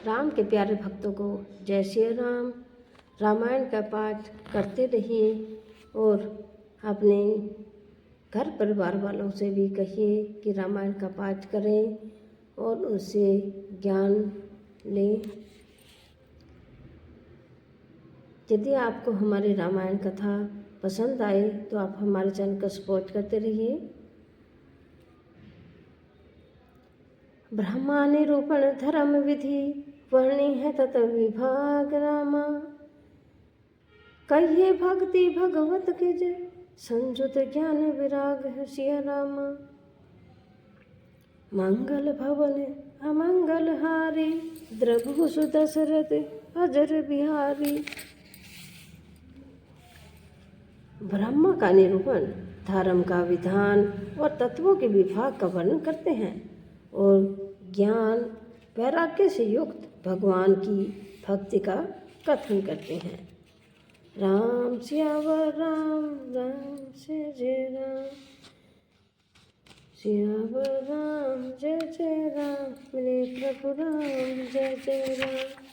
राम के प्यारे भक्तों को जय श्री राम। रामायण का पाठ करते रहिए और अपने घर परिवार वालों से भी कहिए कि रामायण का पाठ करें और उनसे ज्ञान लें। यदि आपको हमारी रामायण कथा पसंद आए तो आप हमारे चैनल को सपोर्ट करते रहिए। ब्रह्मानिरूपण धर्म विधि वर्णी है तत विभाग रामा। कहिए भक्ति भगवत के जय संजुत ज्ञान विराग है सिया रामा। मंगल भवन अमंगल हारी द्रभु सुदशरथ अजर बिहारी। ब्रह्मा का निरूपण धर्म का विधान और तत्वों के विभाग का वर्णन करते हैं और ज्ञान वैराग्य से युक्त भगवान की भक्ति का कथन करते हैं। राम सियावर राम राम से जय राम, सियावर राम जय जय राम, मेरे प्रभु राम जय जय राम।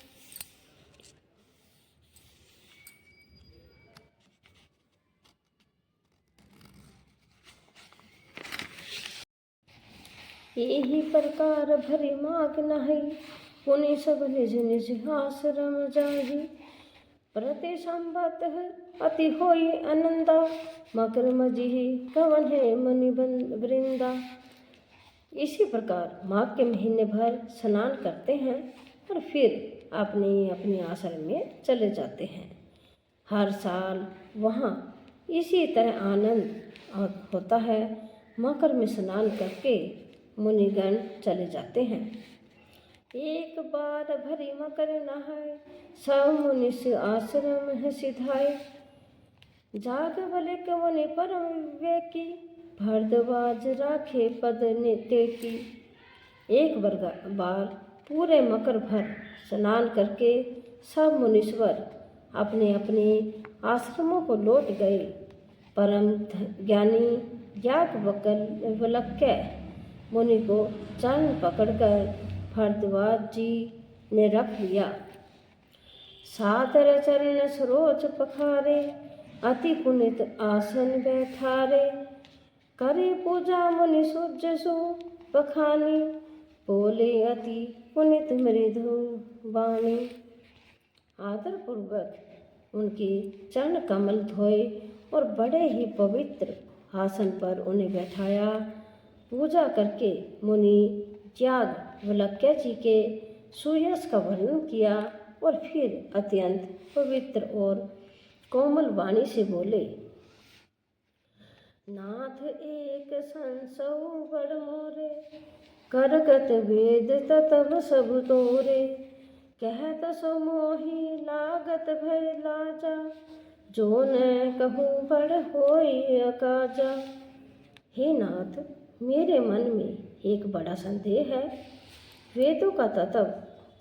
यही प्रकार भरी माग नहीं, पुनि सब निज निज आश्रम जाहि। प्रति संबत अति होई आनंदा, मकर मजिहि कवन है मणि वृंदा। इसी प्रकार माघ के महीने भर स्नान करते हैं और फिर अपने अपने आश्रम में चले जाते हैं। हर साल वहाँ इसी तरह आनंद होता है। मकर में स्नान करके मुनिगण चले जाते हैं। एक बार भरी मकर नहाए, सब मुनिस आश्रम है सिधाए। जाग भले कवने परम विवेकी, भरद्वाज राखे पद नेते की। एक बार पूरे मकर भर स्नान करके सब मुनीश्वर अपने अपने आश्रमों को लौट गए। परम ज्ञानी याज्ञवल्क्य मुनि को चरण पकड़कर भरद्वाज जी ने रख लिया। सादर चरण सरोज पखारे, अति पुनित आसन बैठारे। करे पूजा मुनि सुजसु बखानी, बोले अति पुनित मृदु वाणी। आदर पूर्वक उनके चरण कमल धोए और बड़े ही पवित्र आसन पर उन्हें बैठाया। पूजा करके मुनि याज्ञवल्क्य जी के सुयश का वर्णन किया और फिर अत्यंत पवित्र और कोमल वाणी से बोले। नाथ एक संसौ बड़ मोरे, करगत वेद ततब सब तोरे। कहत सो मोहि लागत भय लाजा, जो न कहूँ बड़ होई अकाजा। हे नाथ, मेरे मन में एक बड़ा संदेह है। वेदों का तत्व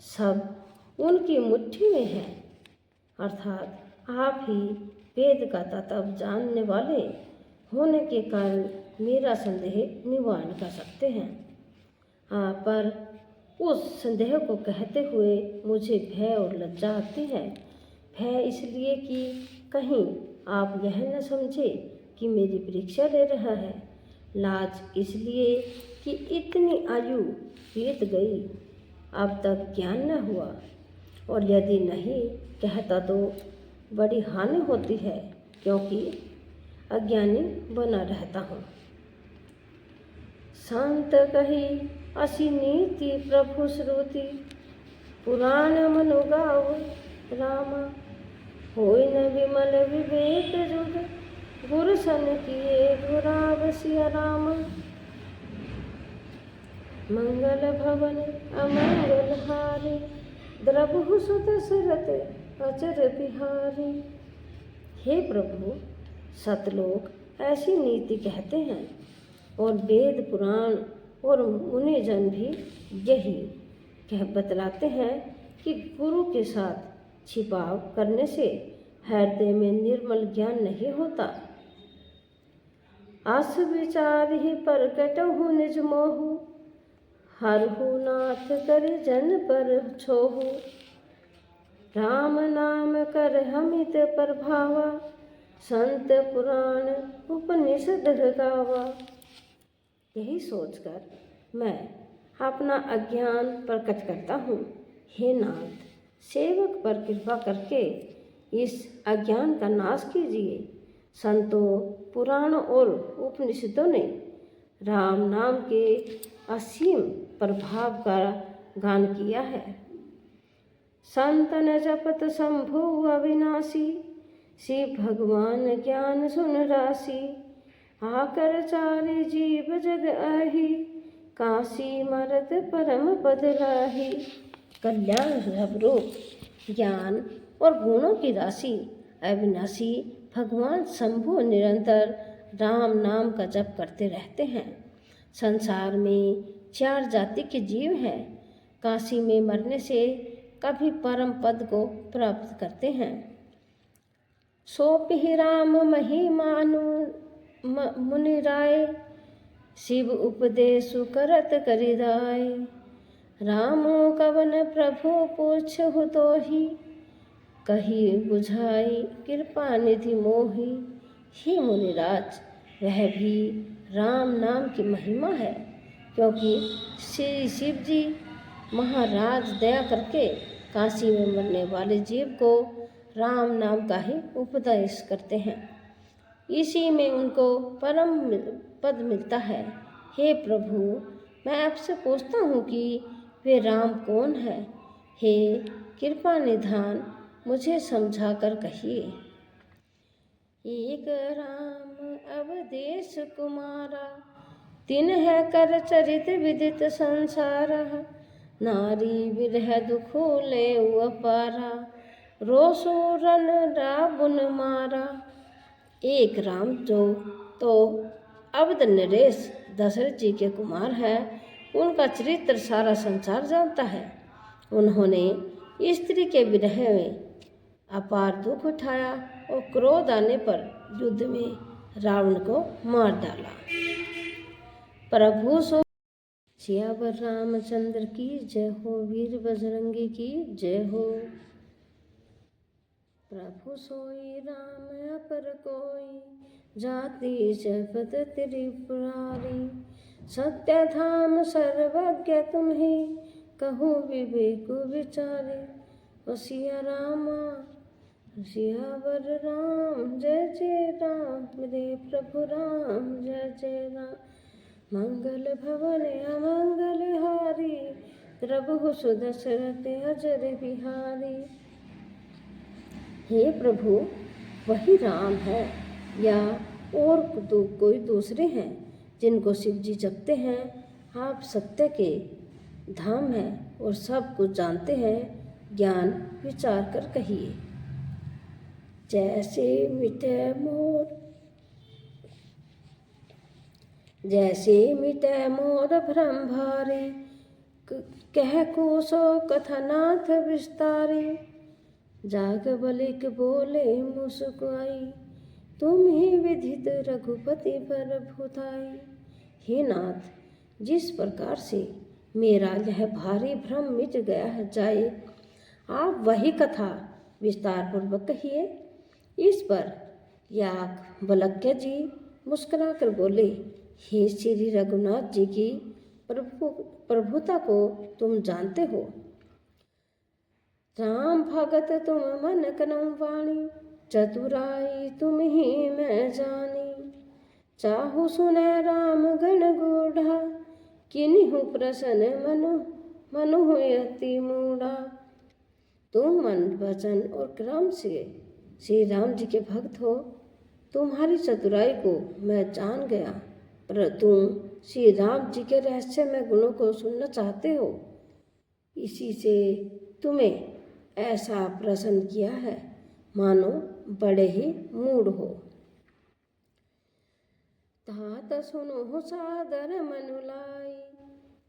सब उनकी मुट्ठी में है, अर्थात आप ही वेद का तत्व जानने वाले होने के कारण मेरा संदेह निवारण कर सकते हैं। पर उस संदेह को कहते हुए मुझे भय और लज्जा आती है। भय इसलिए कि कहीं आप यह न समझे कि मेरी परीक्षा ले रहा है। लाज इसलिए कि इतनी आयु बीत गई, अब तक ज्ञान न हुआ, और यदि नहीं कहता तो बड़ी हानि होती है, क्योंकि अज्ञानी बना रहता हूँ। संत कही असी नीति प्रभु श्रुति, पुराण मनु गाव रामा। होय न विमल विवेक जुग, गुरु सन किए गुराव सिया राम। मंगल भवन अमंगल हारी, द्रभु सुदशरथ अजर बिहारी। हे प्रभु, सतलोक ऐसी नीति कहते हैं और वेद पुराण और मुनिजन भी यही कह बतलाते हैं कि गुरु के साथ छिपाव करने से हृदय में निर्मल ज्ञान नहीं होता। अस विचार ही प्रकट हूँ निज मोहु, हरहु नाथ करि जन पर छोहु। राम नाम कर हमित प्रभावा, संत पुराण उपनिषद गावा। यही सोचकर मैं अपना अज्ञान प्रकट करता हूँ। हे नाथ, सेवक पर कृपा करके इस अज्ञान का नाश कीजिए। संतों, पुराणों और उपनिषदों ने राम नाम के असीम प्रभाव का गान किया है। संतन जपत शंभु अविनाशी, शिव भगवान ज्ञान सुन राशि। आकर चारि जीव जग आही, काशी मरत परम पद लाही। कल्याण रूप ज्ञान और गुणों की राशि अविनाशी भगवान शंभु निरंतर राम नाम का जप करते रहते हैं। संसार में 4 जाति के जीव हैं। काशी में मरने से कभी परम पद को प्राप्त करते हैं। सोपि राम महिमानु मुनि राय, शिव उपदेशु करत करिदाय। रामो कवन प्रभु पूछहु तोहि, कही बुझाई कृपा निधि मोहि। हे मुनिराज, वह भी राम नाम की महिमा है, क्योंकि श्री शिव जी महाराज दया करके काशी में मरने वाले जीव को राम नाम का ही उपदेश करते हैं। इसी में उनको परम पद मिलता है। हे प्रभु, मैं आपसे पूछता हूँ कि वे राम कौन है? हे कृपा निधान, मुझे समझा कर कहिए। एक राम अवधेश कुमारा, तिन है कर चरित विदित संसार। नारी विरह दुखो ले अपारा, रोसूरन रावण मारा। एक राम जो तो अवध नरेश दशरथ जी के कुमार है, उनका चरित्र सारा संसार जानता है। उन्होंने स्त्री के विरह में अपार दुख उठाया और क्रोध आने पर युद्ध में रावण को मार डाला। प्रभु सो सियावर रामचंद्र की जय हो, वीर बजरंगी की जय हो। प्रभु सोई राम अपर कोई, जाति जपत त्रिपुरारी। सत्य धाम सर्वज्ञ तुम्ही, कहूँ विवेक विचारे। सिया रामा सियावर राम, जय जय राम मेरे प्रभु राम, जय जय राम। मंगल भवन अमंगल हारी, प्रभु सुदशरथ अजर बिहारी। हे प्रभु, वही राम है या और कोई दूसरे हैं जिनको शिव जी जपते हैं? आप सत्य के धाम हैं और सब कुछ जानते हैं, ज्ञान विचार कर कहिए। जैसे मिटे मोर भ्रम भारी, कह कोसो कथनाथ विस्तारी। जाग बलिक बोले मुस्कुराई, तुम ही विधित रघुपति पर भुताई। हे नाथ, जिस प्रकार से मेरा यह भारी भ्रम मिट गया जाए, आप वही कथा विस्तार पूर्वक कहिए। इस पर याज्ञवल्क्य जी मुस्कुरा कर बोले, हे श्री रघुनाथ जी की प्रभुता को तुम जानते हो। राम भगत तुम मन कनम वाणी, चतुराई तुम ही मैं जानी। चाहु सुने राम गण गूढ़ा, किन्हु प्रसन्न मनु अति मूढ़ा। तुम मन वचन और क्रम से श्री राम जी के भक्त हो। तुम्हारी चतुराई को मैं जान गया, पर तुम श्री राम जी के रहस्यमय गुणों को सुनना चाहते हो। इसी से तुम्हें ऐसा प्रश्न किया है, मानो बड़े ही मूढ़ हो। तात सुनो सादर मनुलाई,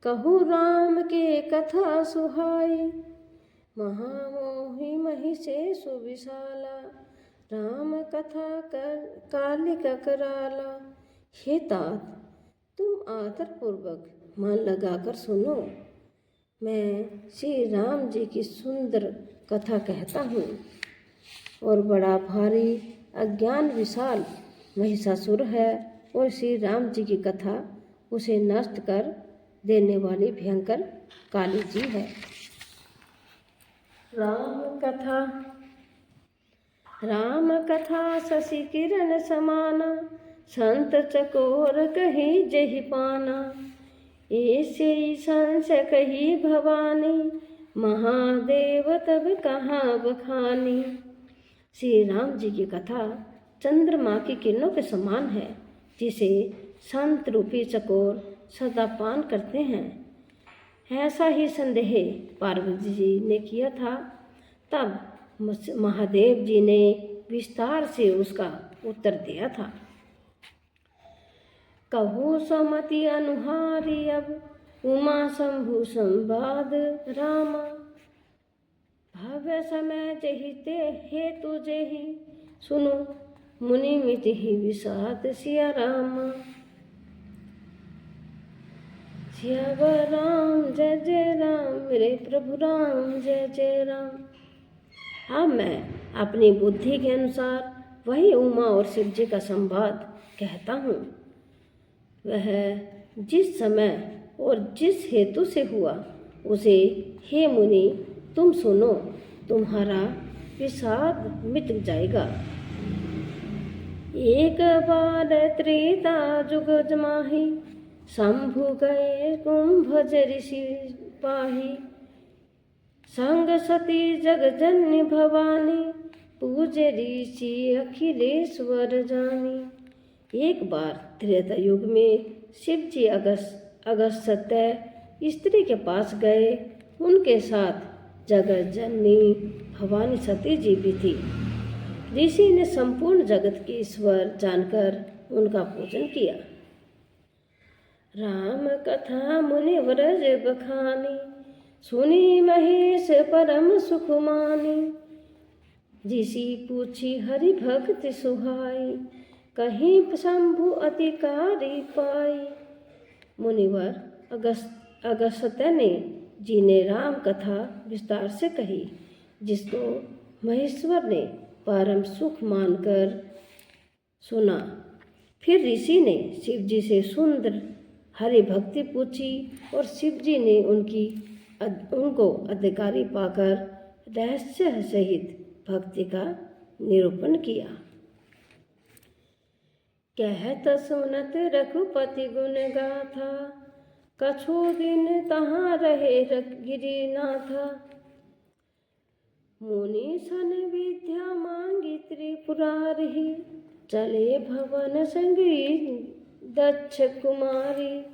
कहूँ राम के कथा सुहाई। महामोहि महिषे सुविशाला, राम कथा कर कालिका कराला। हे तात, तुम आदर पूर्वक मन लगाकर सुनो। मैं श्री राम जी की सुंदर कथा कहता हूँ और बड़ा भारी अज्ञान विशाल महिषासुर है और श्री राम जी की कथा उसे नष्ट कर देने वाली भयंकर काली जी है। राम कथा शशि किरण समाना, संत चकोर कही जहि पाना। ऐसे ही संशय कही भवानी, महादेव तब कहाँ बखानी। श्री राम जी की कथा चंद्रमा की किरणों के समान है, जिसे संत रूपी चकोर सदा पान करते हैं। ऐसा ही संदेह पार्वती जी ने किया था। तब महादेव जी ने विस्तार से उसका उत्तर दिया था। कहूँ सुमति अनुहारी अब, उमा शंभु संवाद रामा। भव्य समय जहिते हेतु जेहि, सुनो मुनि मिति ही विषाद सिया रामा। सियावर राम जय जय राम, मेरे प्रभु राम जय जय राम। अब मैं अपनी बुद्धि के अनुसार वही उमा और शिव जी का संवाद कहता हूँ। वह जिस समय और जिस हेतु से हुआ उसे हे मुनि तुम सुनो, तुम्हारा विषाद मिट जाएगा। एक बार त्रेता जुग जमाही, शंभु गए कुंभ ऋषि पाही। संग सती जग जननी भवानी, पूजे ऋषि अखिलेश्वर जानी। एक बार त्रेता युग में शिव जी अगस्त सत्य स्त्री के पास गए। उनके साथ जगत जननी भवानी सती जी भी थी। ऋषि ने संपूर्ण जगत के ईश्वर जानकर उनका पूजन किया। राम कथा मुनि व्रज बखानी, सुनी महेश परम सुख मानी। ऋषि पूछी हरि भक्ति सुहाई, कहीं शंभु अधिकारी पाई। मुनिवर अगस्त्य जी ने राम कथा विस्तार से कही, जिसको महेश्वर ने परम सुख मानकर सुना। फिर ऋषि ने शिव जी से सुंदर हरि भक्ति पूछी और शिव जी ने उनको अधिकारी पाकर रहस्य सहित भक्ति का निरूपण किया। कहत सुनत रघुपति गुण गाथा, कछु दिन तहाँ रहे गिरिनाथा। मुनि सन विद्या मांगी त्रिपुरारी, चले भवन संगी दक्ष कुमारी।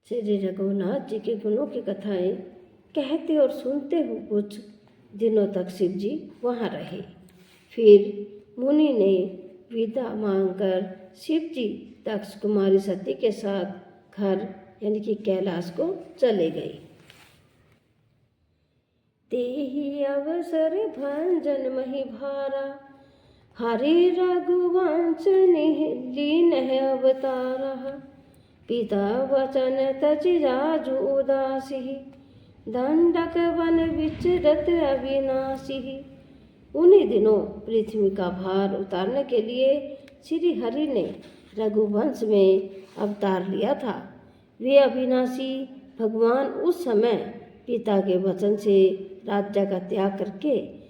श्री रघुनाथ जी के गुणों की कथाएं कहते और सुनते हुए कुछ दिनों तक शिव जी वहाँ रहे। फिर मुनि ने विदा मांगकर शिव जी दक्ष कुमारी सती के साथ घर यानी कि कैलाश को चले गए। तेहि अवसर भंजन मही भारा, हरि रघुवंश लीन है अवतारा। पिता वचन तजि राजु उदासी, दंडक वन विचरत अविनाशी। उन्हीं दिनों पृथ्वी का भार उतारने के लिए श्री हरि ने रघुवंश में अवतार लिया था। वे अविनाशी भगवान उस समय पिता के वचन से राज्य का त्याग करके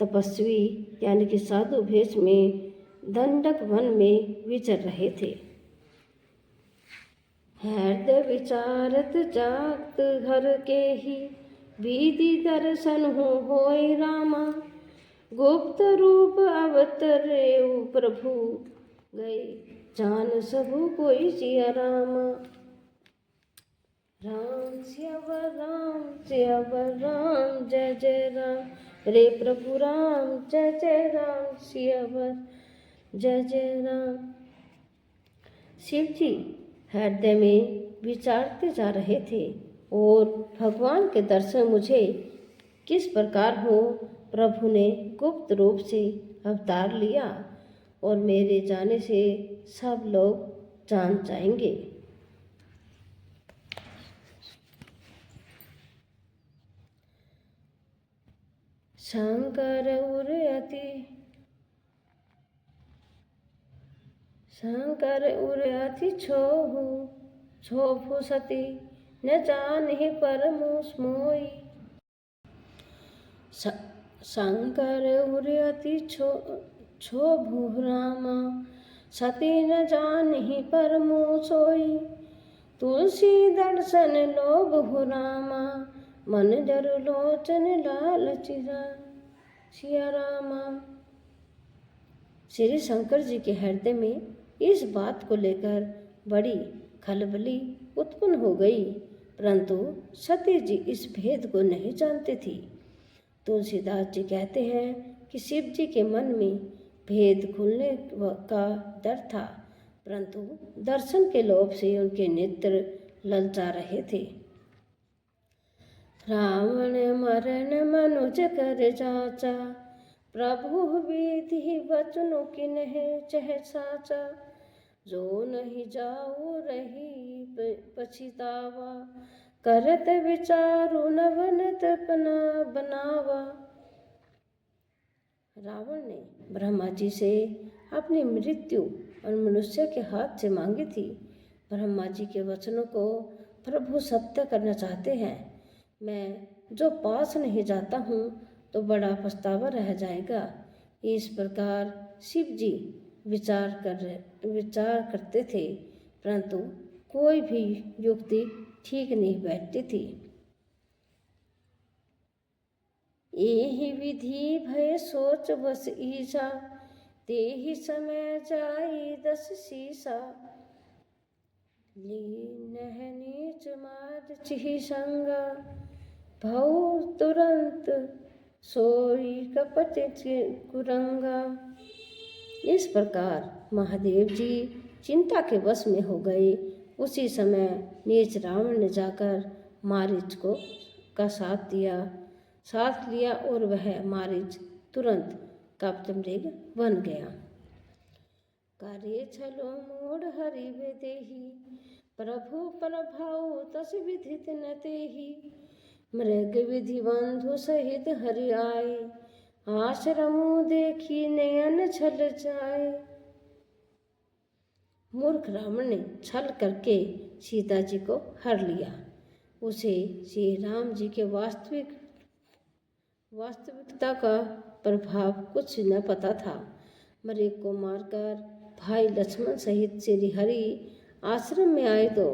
तपस्वी यानी कि साधु भेष में दंडक वन में विचर रहे थे। हृदय विचारत जात घर के ही, विधि दर्शन होय रामा। गुप्त रूप अवतरे प्रभु, गए जान सबु कोई सिया रामा। राम सियावर राम जय जय राम, रे प्रभु राम जय जय राम, सियावर जय जय राम। शिव जी हृदय में विचारते जा रहे थे और भगवान के दर्शन मुझे किस प्रकार हो। प्रभु ने गुप्त रूप से अवतार लिया और मेरे जाने से सब लोग जान जाएंगे। शंकर उर अति छोभु सती न जानहि परमुस मोई। शंकर उर अति छोभु रामा सती न जानहि परमुस सोई। तुलसी दर्शन लोभु रामा मन जरु लोचन लाल सिया रामा। श्री शंकर जी के हृदय में इस बात को लेकर बड़ी खलबली उत्पन्न हो गई, परंतु सती जी इस भेद को नहीं जानती थी। तुलसीदास जी कहते हैं कि शिव जी के मन में भेद खुलने का डर था, परंतु दर्शन के लोभ से उनके नेत्र ललचा रहे थे। रावण मरण मनुज कर जाचा प्रभु विधि वचनों की नहीं चह साचा। जो नहीं जाऊ रही पछितावा करत विचारु न बनत बनावा। रावण ने ब्रह्मा जी से अपनी मृत्यु और मनुष्य के हाथ से मांगी थी। ब्रह्मा जी के वचनों को प्रभु सत्य करना चाहते हैं। मैं जो पास नहीं जाता हूँ तो बड़ा पछतावा रह जाएगा। इस प्रकार शिव जी विचार करते थे, परंतु कोई भी युक्ति ठीक नहीं बैठती थी। एहि विधि भय सोच बस ईसा तेहि समय जाई 10 सीसा। लीनह नीच मार चिहि संगा भौ तुरंत सोई कपट कुरंगा। इस प्रकार महादेव जी चिंता के वश में हो गए। उसी समय नीच रावण ने जाकर मारीच का साथ लिया और वह मारीच तुरंत कपटमृग बन गया। कार्य छलो मूढ़ हरि देही प्रभु प्रभाव तस विधित न तेही। मृग विधि बंधु सहित हरि आए आश्रमो देखी नयन छल जाए। मूर्ख रावण ने छल करके सीता जी को हर लिया। उसे श्री राम जी के वास्तविकता का प्रभाव कुछ न पता था। मृग को मारकर भाई लक्ष्मण सहित श्री हरि आश्रम में आए तो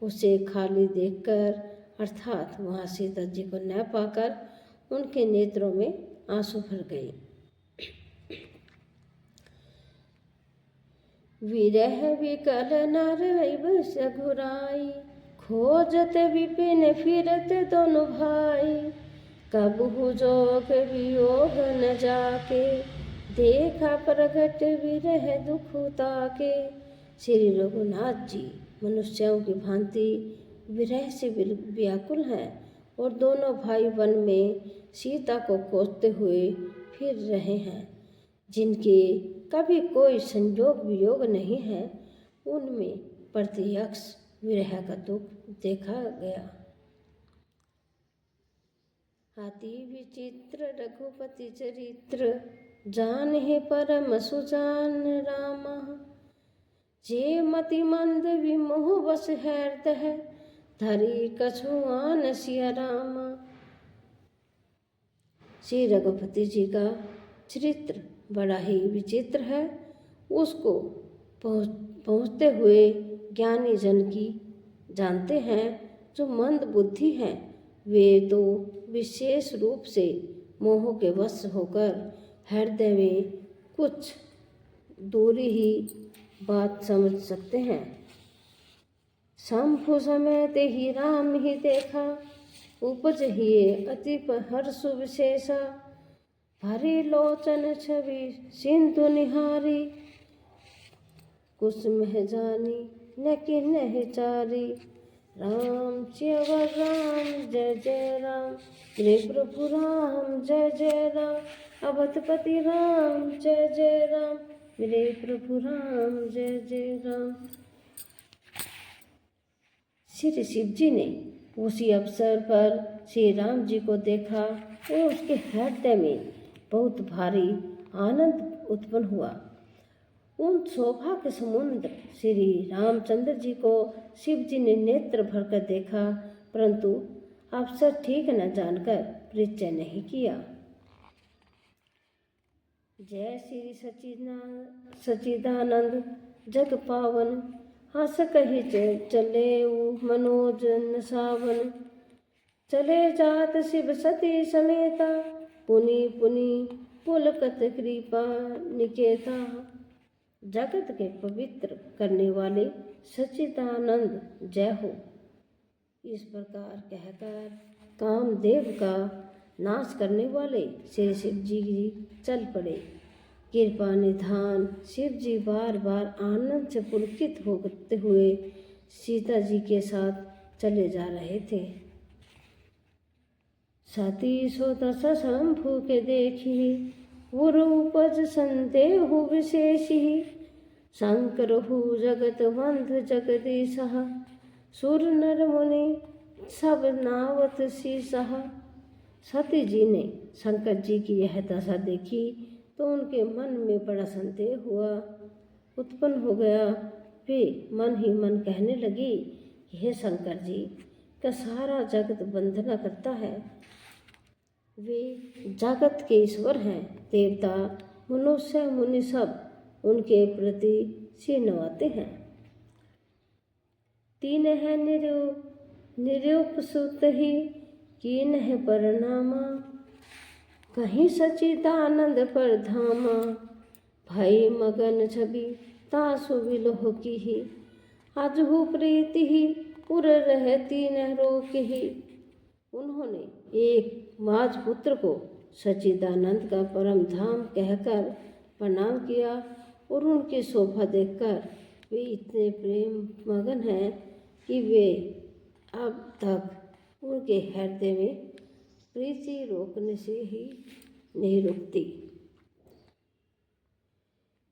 उसे खाली देखकर अर्थात वहाँ सीता जी को न पाकर उनके नेत्रों में आंसू भर गए। विरह विकल नर सघुराई खोजत विपिन फिरत दोनों भाई। कबहु जोग वियोग न जाके देखा प्रगट विरह दुख ताके। श्री रघुनाथ जी मनुष्यों की भांति विरह से व्याकुल हैं और दोनों भाई वन में सीता को खोजते हुए फिर रहे हैं। जिनके कभी कोई संयोग वियोग नहीं है उनमें प्रत्यक्ष विरह का दुख देखा गया। अति विचित्र रघुपति चरित्र जान है परम सुजान रामा। जे मति मंद विमोह बस हृदय धरी कछुआन सिया रामा। श्री रघुपति जी का चरित्र बड़ा ही विचित्र है। उसको पहुँचते हुए ज्ञानी जन की जानते हैं। जो मंद बुद्धि हैं वे तो विशेष रूप से मोह के वश होकर हृदय में कुछ दूरी ही बात समझ सकते हैं। शंभु समेत ही राम ही देखा उपज हिए अति हर्ष विशेषा। भरी लोचन छवि सिंधु निहारी कुसुम जानी न किन्ह चारी। राम च्यवर राम जय जय राम रे प्रभु राम जय जय राम। अवधपति राम जय जय राम मेरे प्रभु राम जय जय राम। श्री शिव जी ने उसी अवसर पर श्री राम जी को देखा और उसके हृदय में बहुत भारी आनंद उत्पन्न हुआ। उन शोभा के समुद्र श्री रामचंद्र जी को शिव जी ने नेत्र भरकर देखा, परंतु अवसर ठीक न जानकर परिचय नहीं किया। जय श्री सच्चिदानंद जग पावन, हंस कही चले मनोज नसावन। चले जात शिव सती समेता, पुनि पुनि पुलकत कृपा निकेता। जगत के पवित्र करने वाले सच्चिदानंद जय हो। इस प्रकार कहकर कामदेव का नाश करने वाले श्री शिव जी चल पड़े। कृपा निधान शिव जी बार बार आनंद से पुलकित होते हुए सीता जी के साथ चले जा रहे थे। सती सो दस शंभु के देखी, उर उपज संदेह विशेषी। शंकर हु जगत बंध जगदीश, सुर नर मुनि सब नावत शीसह। सती जी ने शंकर जी की यह दशा देखी तो उनके मन में बड़ा संदेह हुआ, उत्पन्न हो गया। वे मन ही मन कहने लगी, हे शंकर जी का सारा जगत वंदना करता है, वे जगत के ईश्वर हैं। देवता मनुष्य मुनि सब उनके प्रति सिर नवाते हैं। तीन है निरुपसुत ही, कीन है परनामा। कहीं सच्चिदानंद पर धामा, भई मगन छवि तासु विलोह की ही। अजहु प्रीति ही उर रहती न रोक ही। उन्होंने एक राजपुत्र को सच्चिदानंद का परम धाम कहकर प्रणाम किया और उनकी शोभा देखकर वे इतने प्रेम मगन हैं कि वे अब तक उनके हृदय में प्रीति रोकने से ही नहीं रुकती।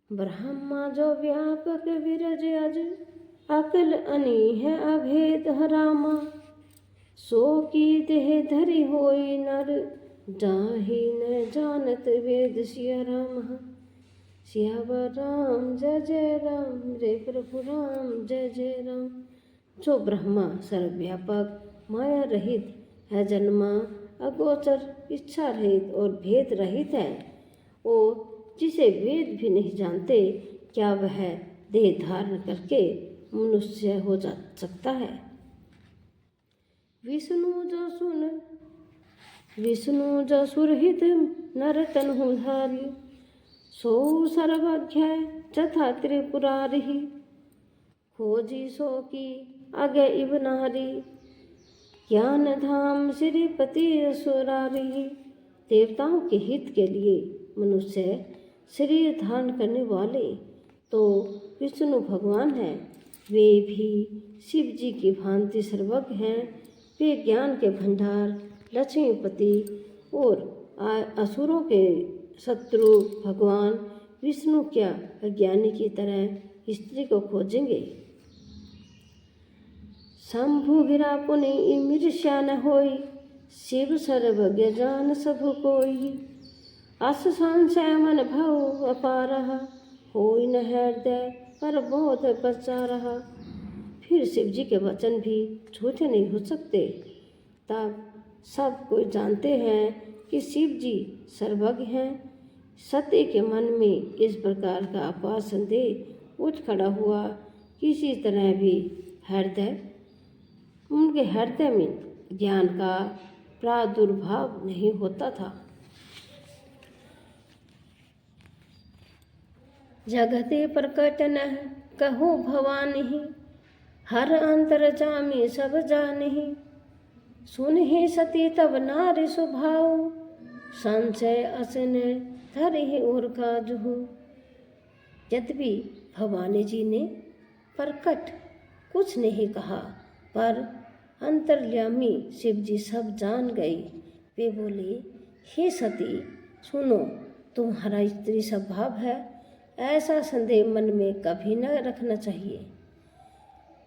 ब्रह्मा जो व्यापक विरज अज, अकल अनी है अभेद हरामा। सो की देह धरि होई नर, जाहि न जानत वेद सिया राम। सियावर राम जय जय राम, रे प्रभु राम जय जय राम। जो ब्रह्मा सर्वव्यापक माया रहित है, जन्मा अगोचर इच्छा रहित और भेद रहित है, और जिसे वेद भी नहीं जानते, क्या वह देह धारण करके मनुष्य हो जा सकता है। विष्णु जो सुरहित नर तनु धारी। सो सर्वज्ञ तथा त्रिपुरारी। खोजी सो की आगे इव नारी। ज्ञान धाम श्रीपति असुरारी। देवताओं के हित के लिए मनुष्य शरीर धारण करने वाले तो विष्णु भगवान हैं। वे भी शिव जी की भांति सर्वज्ञ हैं। वे ज्ञान के भंडार लक्ष्मीपति और असुरों के शत्रु भगवान विष्णु क्या अज्ञानी की तरह स्त्री को खोजेंगे। शंभु गिरा पुनि ईर्ष्या न होई। शिव सर्वज्ञ जान सब कोई। अस संशय मन भव अपारहा। होई न हृदय पर बोध प्रचारहा। फिर शिव जी के वचन भी झूठे नहीं हो सकते। तब सब कोई जानते हैं कि शिव जी सर्वज्ञ हैं। सती के मन में इस प्रकार का अपार संदेह उठ खड़ा हुआ। किसी तरह भी उनके हृदय में ज्ञान का प्रादुर्भाव नहीं होता था। जगते प्रकट न कहो भवानी। हर अंतर जामी सब जानी। सुन ही सती तब नारी स्वभाव। संशय असन धरि और काजहु। यद्यपि भवानी जी ने प्रकट कुछ नहीं कहा, पर अंतर्यामी शिव जी सब जान गई। वे बोले, हे सती सुनो, तुम्हारा स्त्री स्वभाव है, ऐसा संदेह मन में कभी न रखना चाहिए।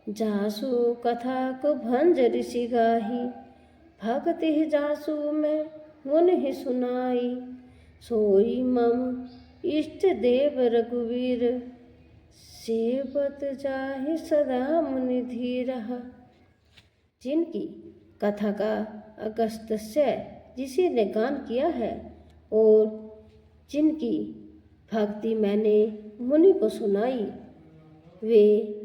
जासु कथा को भंज ऋषि गाही, भक्ति जासु में मुन ही सुनाई। सोई मम इष्ट देव रघुवीर, सेवत जाहि सदा मुनि धीरः। जिनकी कथा का अगस्त्य ऋषि ने गान किया है और जिनकी भक्ति मैंने मुनि को सुनाई, वे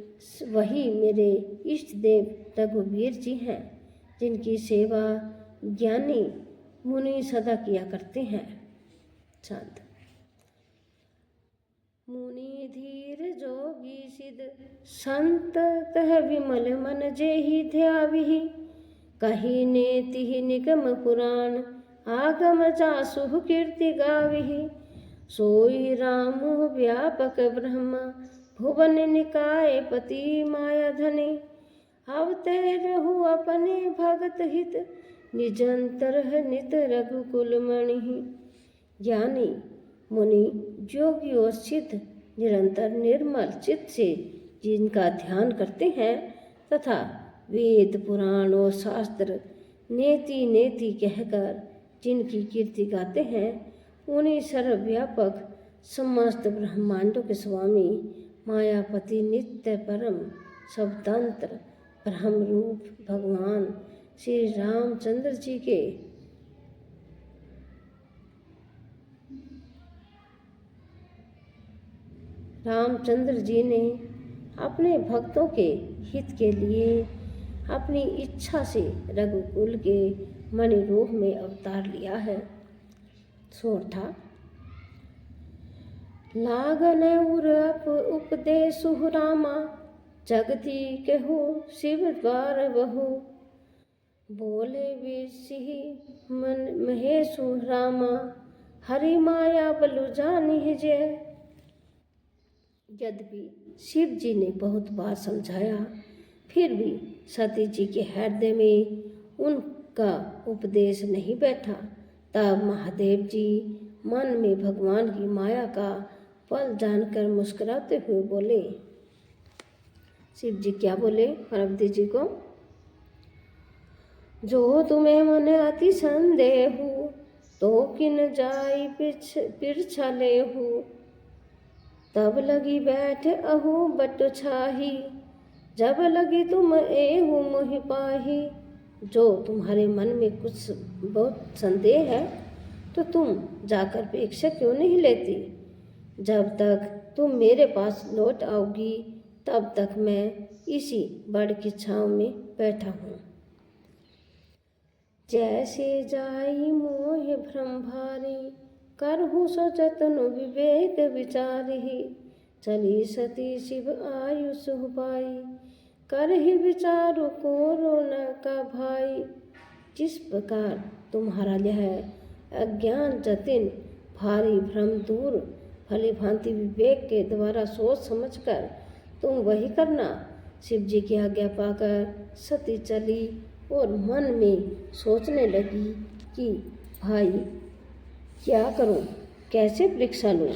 वही मेरे इष्ट देव रघुवीर जी हैं, जिनकी सेवा ज्ञानी मुनि सदा किया करते हैं। छंद। मुनि धीर जोगी सिद्ध, संत तह विमल मन जेहि ध्याविहि। कही नेति निगम पुराण, आगम जासु कीर्ति गाविहि। सोई राम व्यापक ब्रह्म, भुवन निकाय पति माया धनी। अवतरहु अपने भगत हित, निजंतर नित रघुकुल मणि। ज्ञानी मुनि योगी और सिद्ध निरंतर निर्मल चित्त से जिनका ध्यान करते हैं तथा वेद पुराण और शास्त्र नेति नेति कहकर जिनकी कीर्ति गाते हैं, उन्हीं सर्वव्यापक समस्त ब्रह्मांडों के स्वामी मायापति नित्य परम सबतंत्र ब्रह्म रूप भगवान श्री रामचंद्र जी के रामचंद्र जी ने अपने भक्तों के हित के लिए अपनी इच्छा से रघुकुल के मणि रूप में अवतार लिया है। सोरठा। लागन उर उपदेशु रामा, जगति कहु शिव द्वार बहु। बोले विषि मन महेशु रामा, हरि माया बलु जानि जय। यद्यपि शिव जी ने बहुत बार समझाया, फिर भी सती जी के हृदय में उनका उपदेश नहीं बैठा। तब महादेव जी मन में भगवान की माया का फल जानकर मुस्कुराते हुए बोले। शिव जी क्या बोले पार्वती जी को? जो तुम्हें मन अति संदेहु, तो किन जाई पिरछा लेहु। तब लगी बैठ अहु बट छाही, जब लगी तुम एहु मोहि पाही। जो तुम्हारे मन में कुछ बहुत संदेह है तो तुम जाकर परीक्षा क्यों नहीं लेती? जब तक तुम मेरे पास लौट आओगी तब तक मैं इसी बड़ की छाँव में बैठा हूँ। जैसे जाई मोह भ्रम भारी, करहु सो जतन विवेक विचारहि। चली सती शिव आयु सुह पाई, करहि विचारु को न का भाई। जिस प्रकार तुम्हारा यह अज्ञान जतिन भारी भ्रम दूर भली भांति विवेक के द्वारा सोच समझकर तुम वही करना। शिव जी की आज्ञा पाकर सती चली और मन में सोचने लगी कि भाई क्या करूं, कैसे परीक्षा लूं।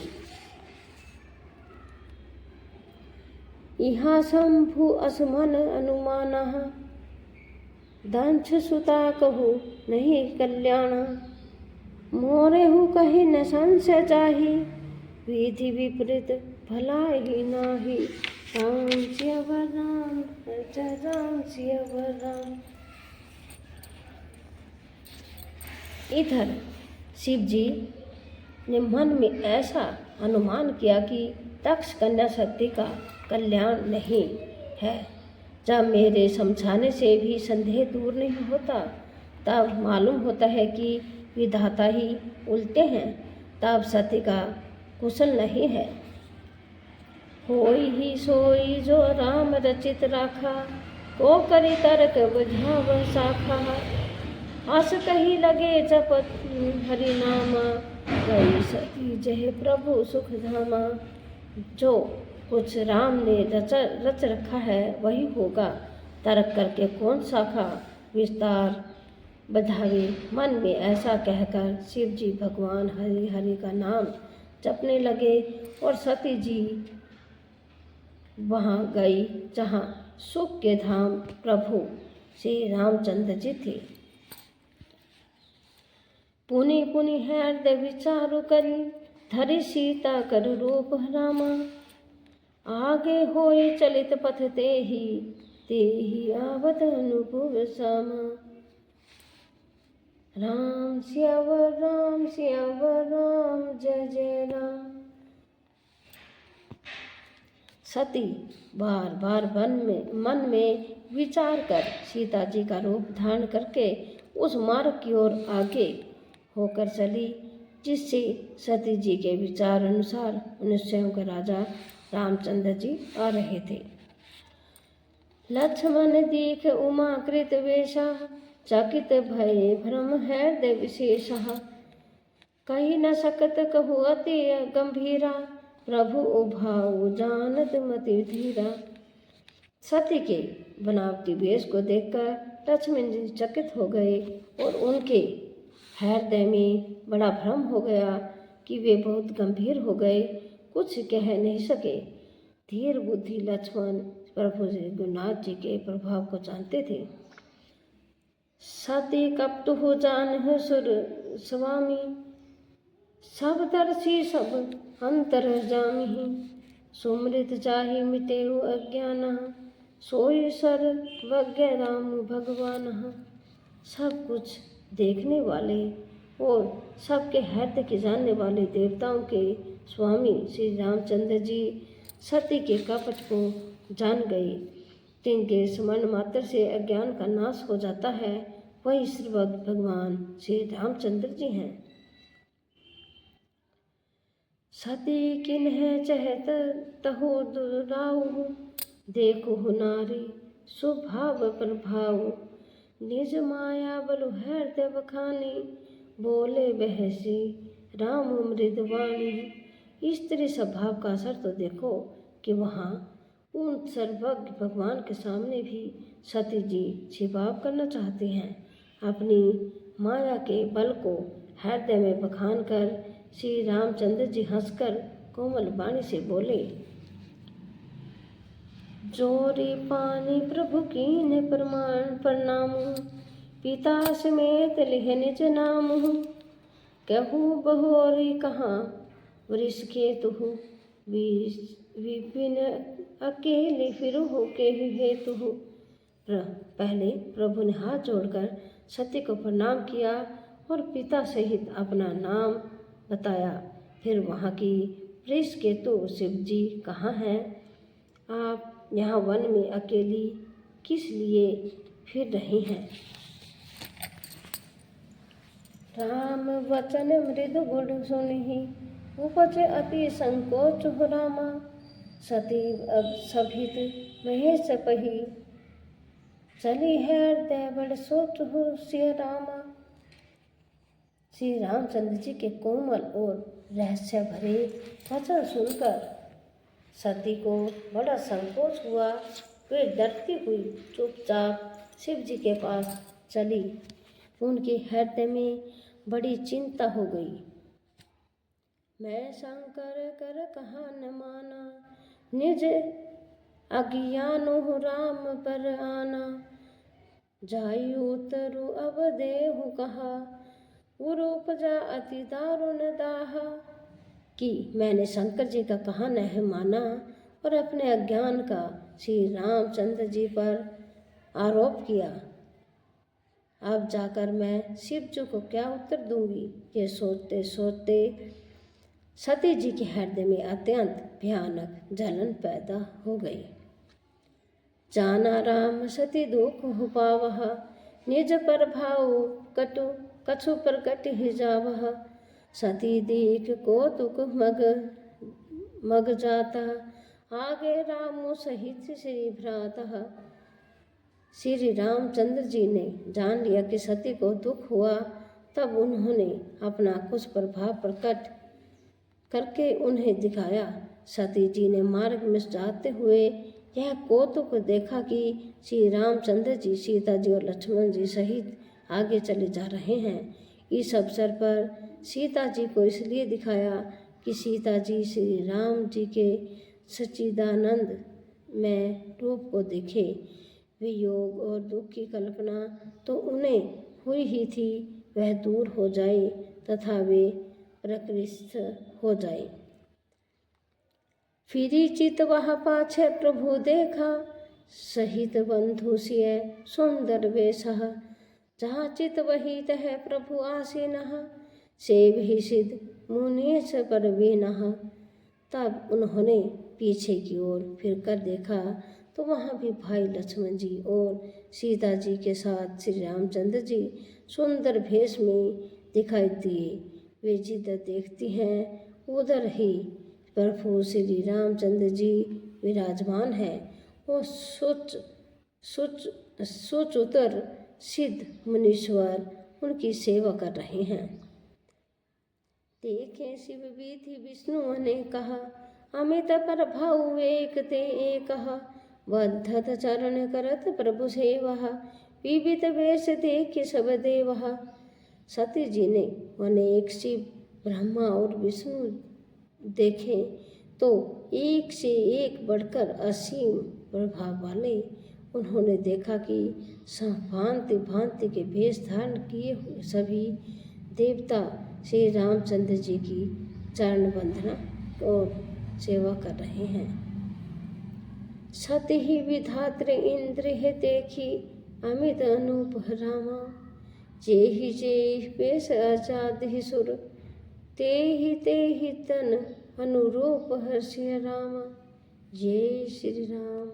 इहा शंभु असमन अनुमानः, दंश सुता कहु नहीं कल्याण। मोरेहु कही न संशय जाहि, विधि विपरीत भला ही नाही। राम सिया राम, जय राम सिया राम। इधर शिव जी ने मन में ऐसा अनुमान किया कि दक्ष कन्या सती का कल्याण नहीं है। जब मेरे समझाने से भी संदेह दूर नहीं होता, तब मालूम होता है कि विधाता ही उल्टे हैं, तब सती का कुशल नहीं है। होई ही सोई जो राम रचित राखा, को करी तर्क बुझाव शाखा। हस कही लगे जपत हरि नामा, गई सती जय प्रभु सुख धामा। जो कुछ राम ने रच रखा है वही होगा, तर्क करके कौन शाखा विस्तार बधावे। मन में ऐसा कहकर शिव जी भगवान हरि हरि का नाम जपने लगे और सती जी वहाँ गई जहाँ सुख के धाम प्रभु श्री रामचंद्र जी थे। पुनि पुनि हृदय विचारु करी, धरि सीता कर रूप रामा। आगे होई चलित पथ तेहि आवत अनुपुर सामा। राम सियावर राम जय जय राम। सती बार बार मन में विचार कर सीता जी का रूप धारण करके उस मार्ग की ओर आगे होकर चली, जिससे सती जी के विचार अनुसार मनुष्यों के राजा रामचंद्र जी आ रहे थे। लक्ष्मण दीख उमा कृत वेशा, चकित भय भ्रम हृदय विशेषः। कही न सकत कहु अति गंभीरा, प्रभु उभाऊ जानत मति धीरा। सती के बनावटी वेश को देखकर लक्ष्मण जी चकित हो गए और उनके हृदय में बड़ा भ्रम हो गया कि वे बहुत गंभीर हो गए, कुछ कह नहीं सके। धीर बुद्धि लक्ष्मण प्रभु रघुनाथ जी के प्रभाव को जानते थे। सती कपटु जान सुर स्वामी, सब दर्शी सब अंतर जामी। सुमृत चाहि मिटेउ अज्ञान, सोई सर्वज्ञ राम भगवान। सब कुछ देखने वाले और सबके हृदय के जानने वाले देवताओं के स्वामी श्री रामचंद्र जी सती के कपट को जान गए। जिनके स्मरण मात्र से अज्ञान का नाश हो जाता है, वही सर्वज्ञ भगवान श्री रामचंद्र जी हैं। सती किन्ह चहत तहु दुराऊ, देखु नारी स्वभाव प्रभाव। निज माया बलु हृदय बखानी, बोले बहसी राम मृदवाणी। स्त्री स्वभाव का असर तो देखो कि वहाँ उन सर्वज्ञ भगवान के सामने भी सती जी छिपाव करना चाहते हैं। अपनी माया के बल को हृदय में बखान कर श्री रामचंद्र जी हंसकर कोमल वाणी से बोले, जोरी पानी प्रभु कीने प्रणाम। पिता समेत लिह निज नाम, कहू बहोरी कहाँ वृष के तुहु। विपिन अकेले फिर हो के हेतु। पहले प्रभु ने हाथ जोड़कर सती को प्रणाम किया और पिता सहित अपना नाम बताया। फिर वहाँ की वृष केतु शिव जी कहाँ हैं? आप यहाँ वन में अकेली किस लिए फिर रही हैं? राम वचन मृदु गुण सुनहि, उपजे अति संकोच हो रामा। सती अब सभित महेश पही, चली हृदय बड़ सोच हो सिय रामा। श्री रामचंद्र जी के कोमल और रहस्य भरे वचन सुनकर सती को बड़ा संकोच हुआ। वे डरती हुई चुपचाप शिव जी के पास चली। उनके हृदय में बड़ी चिंता हो गई। मैं शंकर कर कहाँ न माना, निज अज्ञानो राम पर आना। जायु उतरु अब देहु कहा, उपजा अति दारुण दाहा। कि मैंने शंकर जी का कहा नहीं माना और अपने अज्ञान का श्री रामचंद्र जी पर आरोप किया। अब जाकर मैं शिव जी को क्या उत्तर दूंगी? ये सोचते सोचते सती जी के हृदय में अत्यंत भयानक जलन पैदा हो गई। जाना राम सती दुख हो पावह, निज प्रभाव कछु प्रकट ही जावह। सती देख कौतुक मग जाता, आगे रामो सहित श्री भ्रातः। श्री रामचंद्र जी ने जान लिया कि सती को दुख हुआ, तब उन्होंने अपना कुछ प्रभाव प्रकट करके उन्हें दिखाया। सती जी ने मार्ग में जाते हुए यह कौतुक देखा कि श्री रामचंद्र जी सीता जी और लक्ष्मण जी सहित आगे चले जा रहे हैं। इस अवसर पर सीता जी को इसलिए दिखाया कि सीता जी श्री राम जी के सच्चिदानंद में रूप को देखे। वियोग और दुख की कल्पना तो उन्हें हुई ही थी, वह दूर हो जाए तथा वे प्रकृष्ट हो जाए। फिरी चित वह पाछे प्रभु देखा, सहित बंधु सिय सुंदर वेशः। जहाँ चित वही तह प्रभु आसीनः, से भी सिद्ध मुनीश परवीनः। तब उन्होंने पीछे की ओर फिर कर देखा तो वहाँ भी भाई लक्ष्मण जी और सीता जी के साथ श्री रामचंद्र जी सुंदर भेष में दिखाई दिए। वे जिधर देखती हैं उधर ही प्रभु श्री रामचंद्र जी विराजमान है और सुचतुर सिद्ध मुनीश्वर उनकी सेवा कर रहे हैं। देखे शिव विधि विष्णु ने कहा, अमित पर भाव एक ते एक, बद्धत चरण करत प्रभु सेवा, विविध वेश देख सब देव। सती जी ने अनेक शिव ब्रह्मा और विष्णु देखे तो एक से एक बढ़कर असीम प्रभाव वाले उन्होंने देखा कि भांति भांति के वेश धारण किए हुए सभी देवता श्री रामचंद्र जी की चरण वंदना और सेवा कर रहे हैं। सति ही विधात्र इंद्र है देखी, अमित अनूप रामा। जेहि जेहि पेश आजाद ही सुर, तेहि तन अनुरूप हर्षि रामा। जय श्री राम।